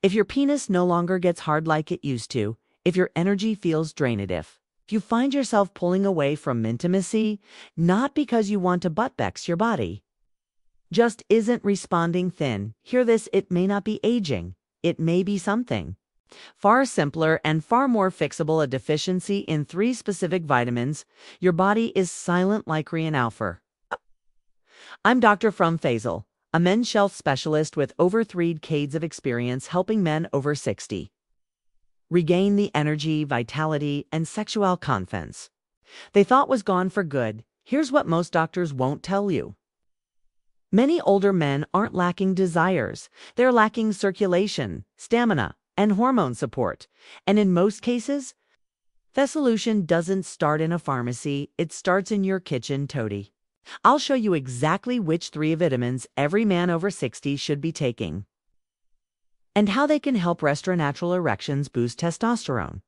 If your penis no longer gets hard like it used to, if your energy feels drained, if you find yourself pulling away from intimacy, not because you want to buttbex your body, just isn't responding thin, hear this, it may not be aging, it may be something far simpler and far more fixable, a deficiency in 3 specific vitamins. Your body is silent like Rian Alfer. I'm Dr. From Faisal, a men's shelf specialist with over 3 decades of experience helping men over 60 regain the energy, vitality, and sexual confidence they thought was gone for good. Here's what most doctors won't tell you. Many older men aren't lacking desires, they're lacking circulation, stamina, and hormone support. And in most cases, the solution doesn't start in a pharmacy, it starts in your kitchen toady. I'll show you exactly which 3 vitamins every man over 60 should be taking, and how they can help restore natural erections, boost testosterone,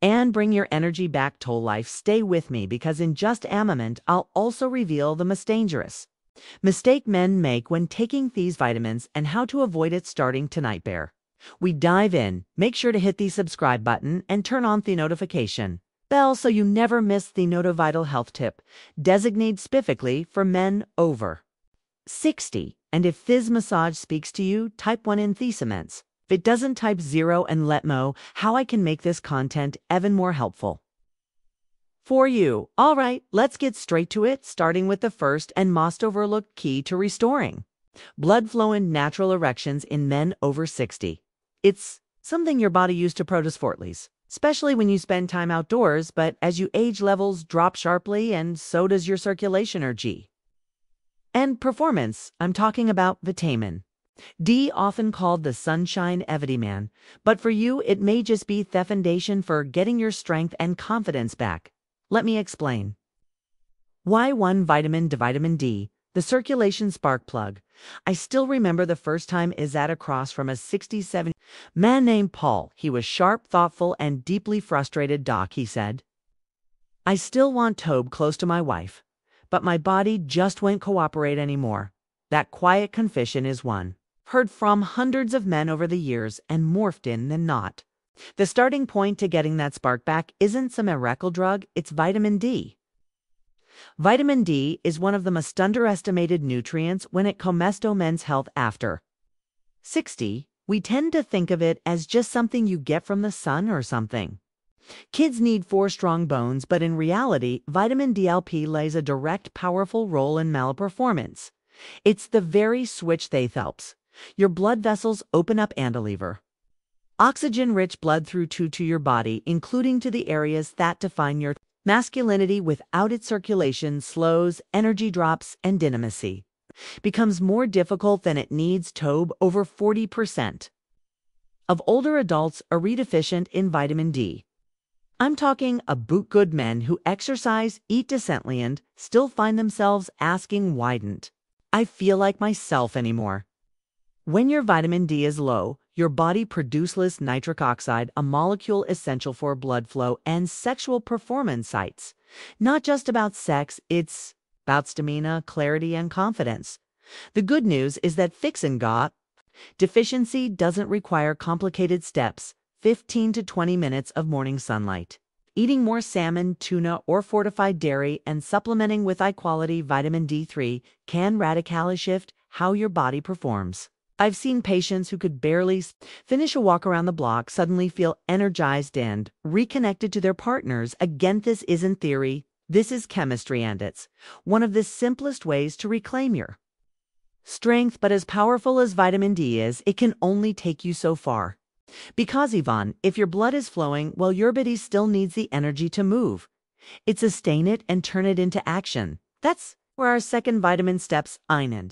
and bring your energy back to life. Stay with me, because in just a moment, I'll also reveal the most dangerous mistake men make when taking these vitamins and how to avoid it starting tonight. Bear we dive in, make sure to hit the subscribe button and turn on the notification bell so you never miss the vital health tip designated specifically for men over 60. And if this massage speaks to you, type 1 in the comments. If it doesn't, type 0 and let me know how I can make this content even more helpful for you. All right, let's get straight to it, starting with the first and most overlooked key to restoring blood flow and natural erections in men over 60. It's something your body used to produce fortlies, especially when you spend time outdoors, but as you age, levels drop sharply, and so does your circulation energy and performance. I'm talking about vitamin D, often called the sunshine of a man, but for you it may just be the foundation for getting your strength and confidence back. Let me explain. Why vitamin D, the circulation spark plug. I still remember the first time I sat across from a 67 man named Paul. He was sharp, thoughtful, and deeply frustrated. Doc, he said, I still want Tobe close to my wife, but my body just won't cooperate anymore. That quiet confession is one heard from hundreds of men over the years and morphed in than not. The starting point to getting that spark back isn't some miracle drug, it's vitamin D. Vitamin D is one of the most underestimated nutrients when it comes to men's health after 60. We tend to think of it as just something you get from the sun or something. Kids need 4 strong bones, but in reality, vitamin D plays a direct, powerful role in malperformance. It's the very switch that helps your blood vessels open up and deliver oxygen-rich blood through to your body, including to the areas that define your masculinity. Without it, circulation slows, energy drops, and intimacy becomes more difficult than it needs to. Over 40% of older adults are deficient in vitamin D. I'm talking about good men who exercise, eat decently, and still find themselves asking, why didn't I feel like myself anymore? When your vitamin D is low, your body produces nitric oxide, a molecule essential for blood flow and sexual performance. Sites not just about sex, it's about stamina, clarity, and confidence. The good news is that fixing GA deficiency doesn't require complicated steps. 15 to 20 minutes of morning sunlight, eating more salmon, tuna, or fortified dairy, and supplementing with high-quality vitamin D3 can radically shift how your body performs. I've seen patients who could barely finish a walk around the block suddenly feel energized and reconnected to their partners. Again, this isn't theory, this is chemistry, and it's one of the simplest ways to reclaim your strength. But as powerful as vitamin D is, it can only take you so far. Because Yvonne, if your blood is flowing, well, your body still needs the energy to move it, sustain it, and turn it into action. That's where our second vitamin steps in.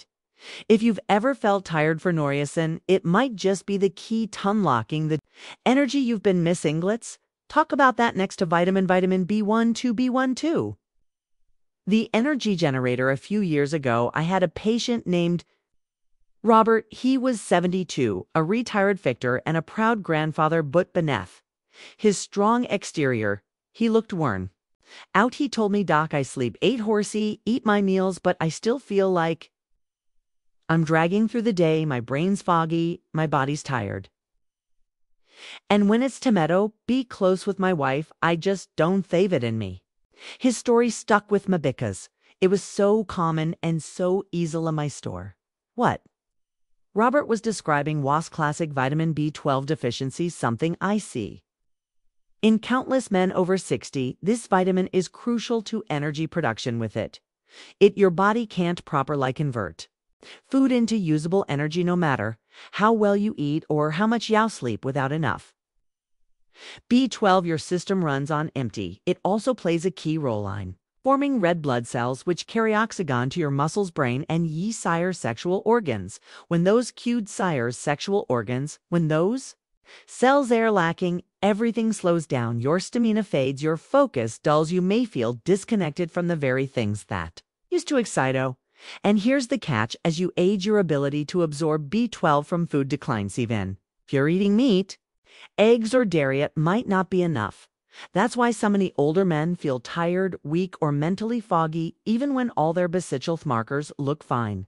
If you've ever felt tired for no reason, it might just be the key to unlocking the energy you've been missing. Let's talk about that next to vitamin B12. The energy generator. A few years ago, I had a patient named Robert. He was 72, a retired fighter and a proud grandfather, but beneath his strong exterior, he looked worn out. He told me, Doc, I sleep 8 horsey, eat my meals, but I still feel like I'm dragging through the day, my brain's foggy, my body's tired. And when it's tomato, be close with my wife, I just don't thave it in me. His story stuck with me because it was so common and so easy in my store. What? Robert was describing WAS classic vitamin B12 deficiency, something I see. In countless men over 60, this vitamin is crucial to energy production with it. Your body can't properly convert food into usable energy no matter how well you eat or how much you sleep without enough. B12 your system runs on empty. It also plays a key role in forming red blood cells which carry oxygen to your muscles, brain, and ye sire sexual organs. When those cued sires sexual organs, when those cells are lacking, everything slows down, your stamina fades, your focus dulls, you may feel disconnected from the very things that used to excite you. And here's the catch, as you age your ability to absorb B12 from food declines even. If you're eating meat, eggs or dairy, it might not be enough. That's why so many older men feel tired, weak, or mentally foggy even when all their biological markers look fine.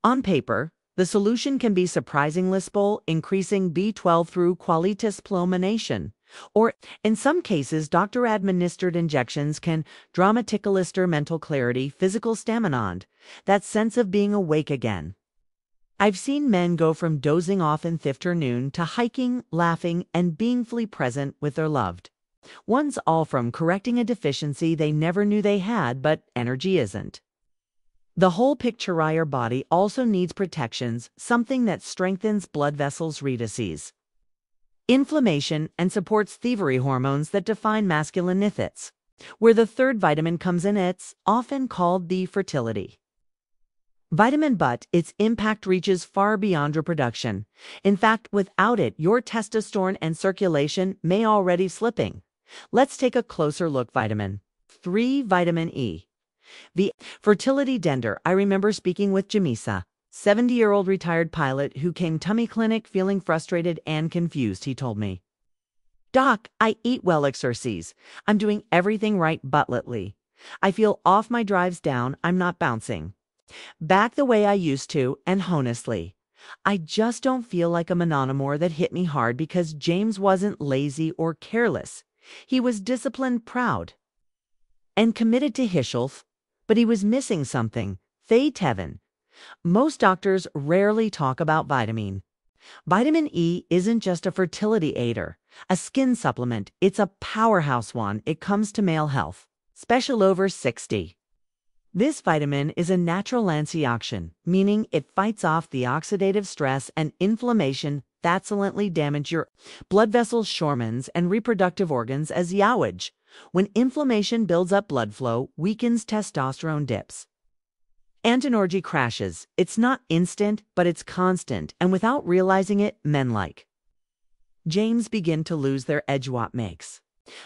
On paper, the solution can be surprisingly simple, increasing B12 through quality supplementation. Or, in some cases, doctor-administered injections can dramatically restore mental clarity, physical stamina, that sense of being awake again. I've seen men go from dozing off in the afternoon to hiking, laughing, and being fully present with their loved ones, all from correcting a deficiency they never knew they had, but energy isn't. The whole picture, your body also needs protections, something that strengthens blood vessels, reduces inflammation, and supports thievery hormones that define masculine nithits. Where the third vitamin comes in, it's often called the fertility vitamin, but its impact reaches far beyond reproduction. In fact, without it, your testosterone and circulation may already slipping. Let's take a closer look. Vitamin 3, vitamin E. The fertility dender. I remember speaking with Jamisa, 70-year-old retired pilot who came to my clinic feeling frustrated and confused. He told me, "Doc, I eat well, exercise. I'm doing everything right, but lately I feel off, my drive's down, I'm not bouncing back the way I used to, and honestly, I just don't feel like a man anymore." That hit me hard because James wasn't lazy or careless. He was disciplined, proud, and committed to his health, but he was missing something. Thank heaven. Most doctors rarely talk about vitamin. Vitamin E isn't just a fertility aider, a skin supplement. It's a powerhouse one. It comes to male health, special over 60. This vitamin is a natural antioxidant, meaning it fights off the oxidative stress and inflammation that silently damage your blood vessels, hormones, and reproductive organs as you age. When inflammation builds up, blood flow weakens, testosterone dips, and energy crashes. It's not instant, but it's constant, and without realizing it, men like James begin to lose their edge. What makes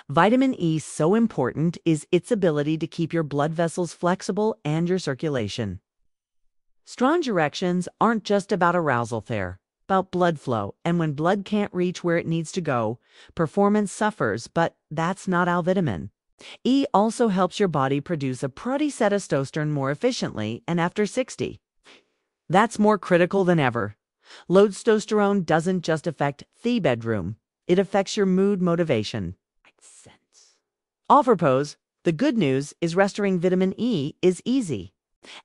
vitamin E so important is its ability to keep your blood vessels flexible and your circulation strong. Erections aren't just about arousal, they're about blood flow, and when blood can't reach where it needs to go, performance suffers. But that's not how vitamin E also helps your body produce a pretty set of testosterone more efficiently, and after 60, that's more critical than ever. Low testosterone doesn't just affect the bedroom, it affects your mood, motivation. Makes sense. All for pose, the good news is restoring vitamin E is easy.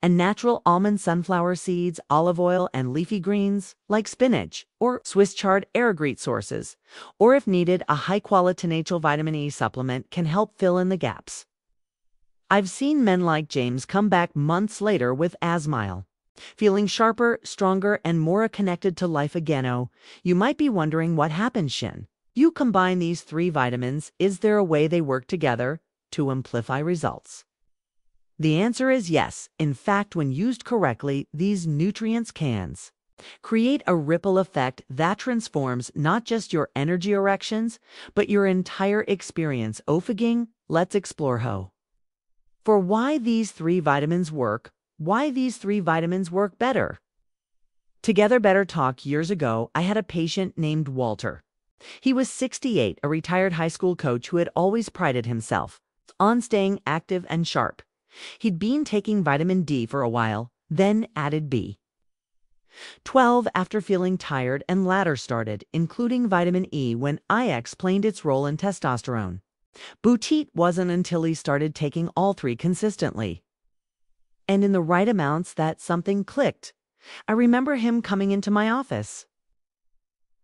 And natural almond, sunflower seeds, olive oil, and leafy greens like spinach or Swiss chard are great sources. Or if needed, a high-quality natural vitamin E supplement can help fill in the gaps. I've seen men like James come back months later with a smile, feeling sharper, stronger, and more connected to life again. Oh, you might be wondering what happened, Shin. You combine these 3 vitamins, is there a way they work together to amplify results? The answer is yes. In fact, when used correctly, these nutrients can create a ripple effect that transforms not just your energy erections, but your entire experience. Ofaging, let's explore how. For why these 3 vitamins work, why these 3 vitamins work better. Together Better Talk years ago, I had a patient named Walter. He was 68, a retired high school coach who had always prided himself on staying active and sharp. He'd been taking vitamin D for a while, then added B 12 after feeling tired and later started, including vitamin E when I explained its role in testosterone. Boutit wasn't until he started taking all three consistently. And in the right amounts that something clicked. I remember him coming into my office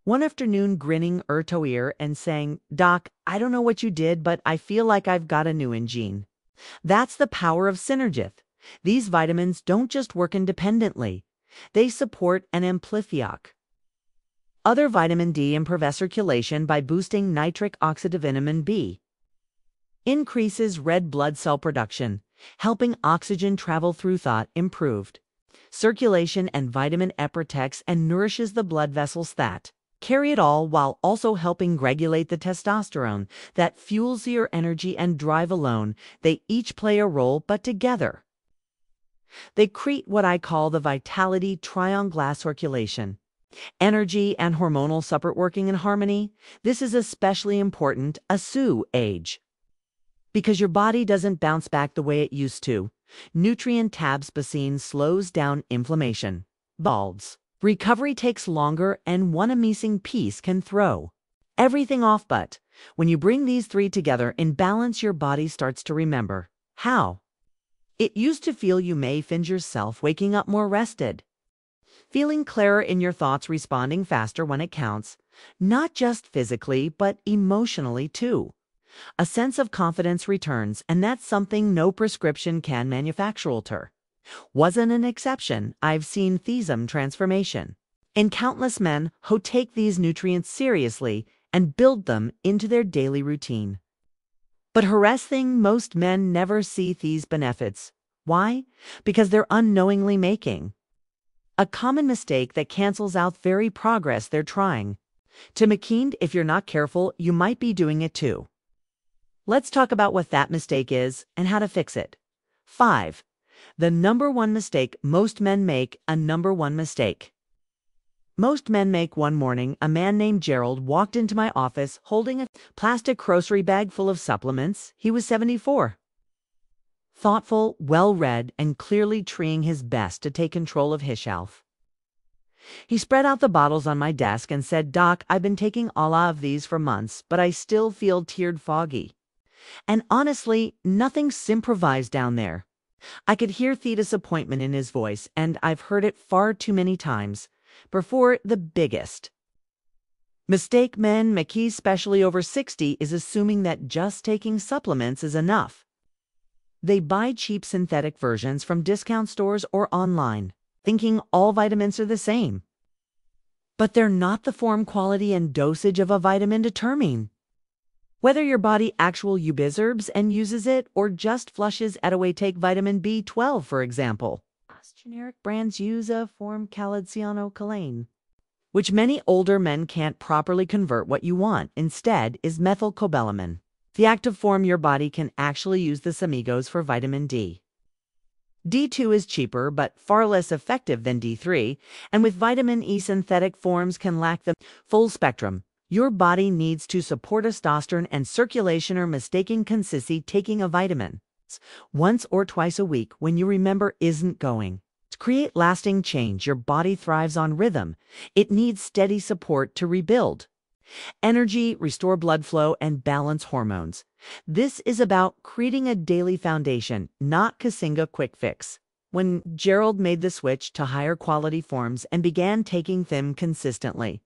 one afternoon, grinning ear to ear and saying, "Doc, I don't know what you did, but I feel like I've got a new engine." That's the power of Synergith. These vitamins don't just work independently. They support and amplify other vitamin D improve circulation by boosting nitric oxidivitamin B. Increases red blood cell production, helping oxygen travel through thought improved. Circulation and vitamin E protects and nourishes the blood vessels that carry it all while also helping regulate the testosterone that fuels your energy and drive alone. They each play a role, but together they create what I call the vitality triangle circulation. Energy and hormonal support working in harmony. This is especially important at age because your body doesn't bounce back the way it used to. Nutrient tabspacine slows down inflammation. Balds. Recovery takes longer, and one missing piece can throw everything off. But when you bring these three together in balance, your body starts to remember how it used to feel. You may find yourself waking up more rested, feeling clearer in your thoughts, responding faster when it counts, not just physically, but emotionally too. A sense of confidence returns, and that's something no prescription can manufacture. Wasn't an exception. I've seen thesum transformation in countless men who take these nutrients seriously and build them into their daily routine. But harassing most men never see these benefits. Why? Because they're unknowingly making a common mistake that cancels out very progress they're trying to make. If you're not careful, you might be doing it too. Let's talk about what that mistake is and how to fix it. 5. The number one mistake most men make. A number one mistake most men make. One morning, a man named Gerald walked into my office holding a plastic grocery bag full of supplements. He was 74. Thoughtful, well-read, and clearly trying his best to take control of his shelf. He spread out the bottles on my desk and said, "Doc, I've been taking all of these for months, but I still feel teared foggy. And honestly, nothing's improvised down there." I could hear the disappointment in his voice, and I've heard it far too many times before. The biggest mistake men make, especially over 60, is assuming that just taking supplements is enough. They buy cheap synthetic versions from discount stores or online, thinking all vitamins are the same. But they're not. The form, quality, and dosage of a vitamin determine whether your body actually absorbs and uses it or just flushes it away. Take vitamin B12, for example. Generic brands use a form calcianocolane, which many older men can't properly convert. What you want instead is methylcobalamin, the active form your body can actually use. This amigos for vitamin D. D2 is cheaper but far less effective than D3, and with vitamin E, synthetic forms can lack the full spectrum your body needs to support testosterone and circulation. Or mistaking consistency. Taking a vitamin once or twice a week when you remember isn't going to create lasting change. Your body thrives on rhythm. It needs steady support to rebuild energy, restore blood flow, and balance hormones. This is about creating a daily foundation, not kissing a quick fix. When Gerald made the switch to higher quality forms and began taking them consistently,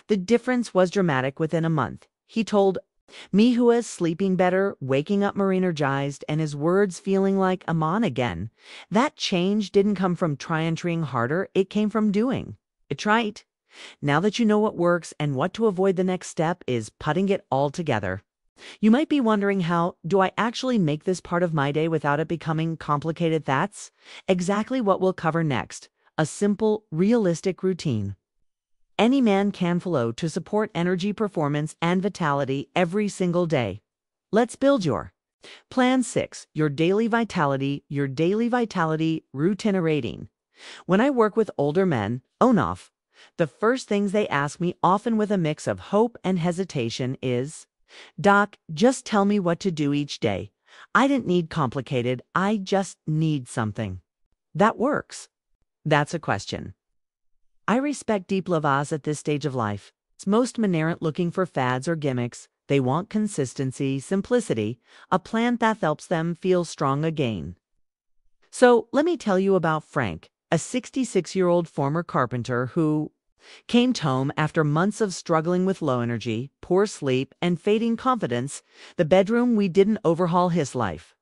the difference was dramatic. Within a month, he told me, who was sleeping better, waking up more energized, and his words feeling like I'm on again. That change didn't come from trying harder. It came from doing it right. Now that you know what works and what to avoid, the next step is putting it all together. You might be wondering, how do I actually make this part of my day without it becoming complicated? That's exactly what we'll cover next. A simple, realistic routine any man can follow to support energy, performance, and vitality every single day. Let's build your Plan 6, your daily vitality routine rating. When I work with older men, off, the first things they ask me, often with a mix of hope and hesitation, is, "Doc, just tell me what to do each day. I didn't need complicated, I just need something that works." That's a question I respect deep lovas at this stage of life. Most men aren't looking for fads or gimmicks. They want consistency, simplicity, a plan that helps them feel strong again. So let me tell you about Frank, a 66-year-old former carpenter who came home after months of struggling with low energy, poor sleep, and fading confidence. The bedroom we didn't overhaul his life.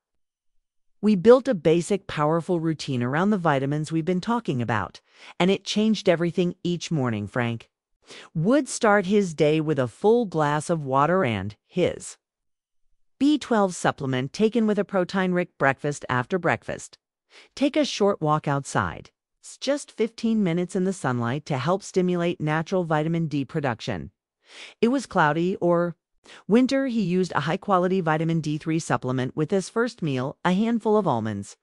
We built a basic, powerful routine around the vitamins we've been talking about, and it changed everything each morning. Frank would start his day with a full glass of water and his B12 supplement taken with a protein-rich breakfast after breakfast. Take a short walk outside. It's just 15 minutes in the sunlight to help stimulate natural vitamin D production. It was cloudy or winter. He used a high-quality vitamin D3 supplement with his first meal, a handful of almonds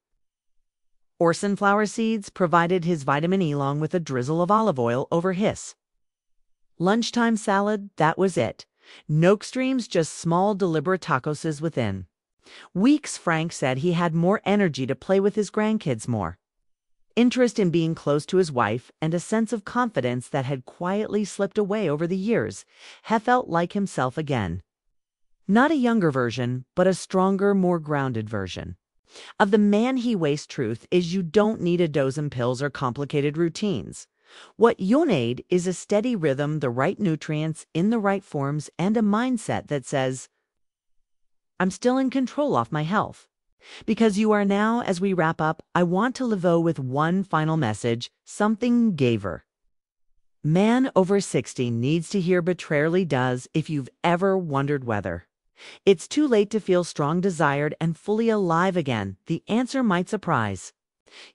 or sunflower seeds provided his vitamin E along with a drizzle of olive oil over his lunchtime salad. That was it. No extremes, just small, deliberate tacos within weeks. Frank said he had more energy to play with his grandkids, more interest in being close to his wife, and a sense of confidence that had quietly slipped away over the years. He felt like himself again. Not a younger version, but a stronger, more grounded version of the man he was. Truth is, you don't need a dozen pills or complicated routines. What you need is a steady rhythm, the right nutrients in the right forms, and a mindset that says, I'm still in control of my health. Because you are now. As we wrap up, I want to leave with one final message, something Gaver man over 60 needs to hear, but rarely does. If you've ever wondered whether it's too late to feel strong, desired, and fully alive again, the answer might surprise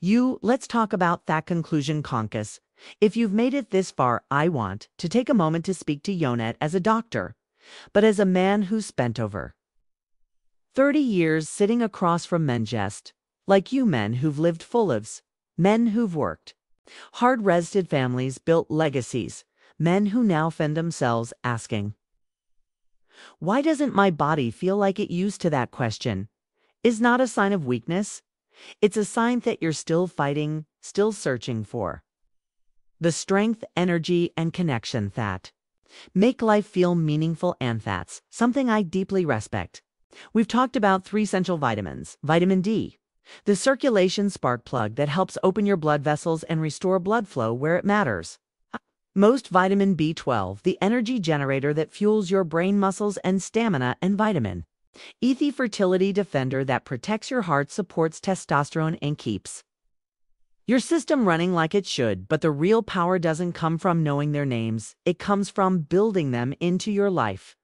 you. Let's talk about that conclusion, Conkus. If you've made it this far, I want to take a moment to speak to Yonet as a doctor, but as a man who's spent over 30 years sitting across from men just like you, men who've lived full lives, men who've worked hard, rested families, built legacies, men who now find themselves asking, why doesn't my body feel like it used to? That question is not a sign of weakness. It's a sign that you're still fighting, still searching for the strength, energy, and connection that make life feel meaningful, and that's something I deeply respect. We've talked about 3 essential vitamins. Vitamin D, the circulation spark plug that helps open your blood vessels and restore blood flow where it matters. Most. Vitamin B12, the energy generator that fuels your brain, muscles, and stamina. And vitamin E, the fertility defender that protects your heart, supports testosterone, and keeps your system running like it should. But the real power doesn't come from knowing their names. It comes from building them into your life.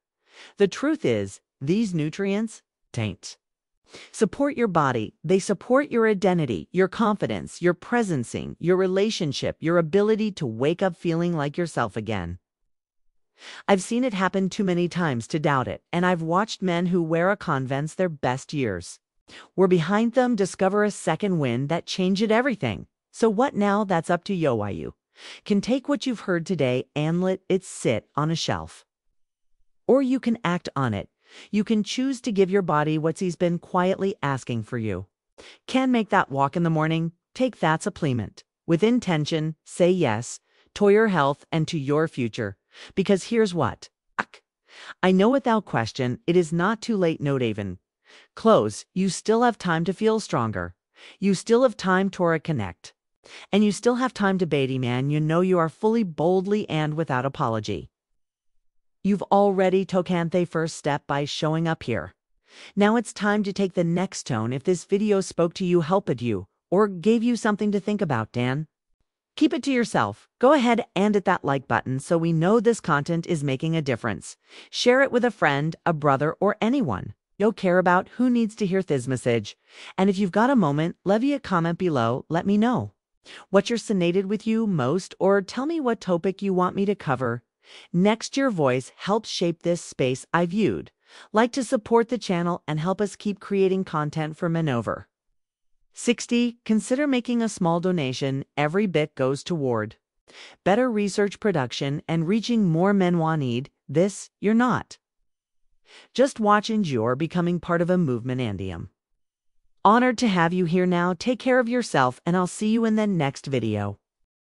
The truth is, these nutrients don't support your body. They support your identity, your confidence, your presencing, your relationship, your ability to wake up feeling like yourself again. I've seen it happen too many times to doubt it, and I've watched men who wear a convince their best years were behind them discover a second wind that changed everything. So what now? That's up to you. You can take what you've heard today and let it sit on a shelf, or you can act on it. You can choose to give your body what he's been quietly asking for you. Can make that walk in the morning. Take that supplement with intention. Say yes to your health and to your future. Because here's what I know without question, it is not too late. Not even close. You still have time to feel stronger. You still have time to reconnect. And you still have time to baby man. You know you are fully, boldly, and without apology. You've already taken the first step by showing up here. Now it's time to take the next tone. If this video spoke to you, helped you, or gave you something to think about, Dan, keep it to yourself. Go ahead and hit that like button so we know this content is making a difference. Share it with a friend, a brother, or anyone you care about who needs to hear this message. And if you've got a moment, leave a comment below. Let me know what resonated with you most, or tell me what topic you want me to cover next. Your voice helps shape this space. I viewed like to support the channel and help us keep creating content for men over 60. Consider making a small donation. Every bit goes toward better research production and reaching more men who need this. You're not just watching, you're becoming part of a movement, and I'm honored to have you here. Now take care of yourself, and I'll see you in the next video.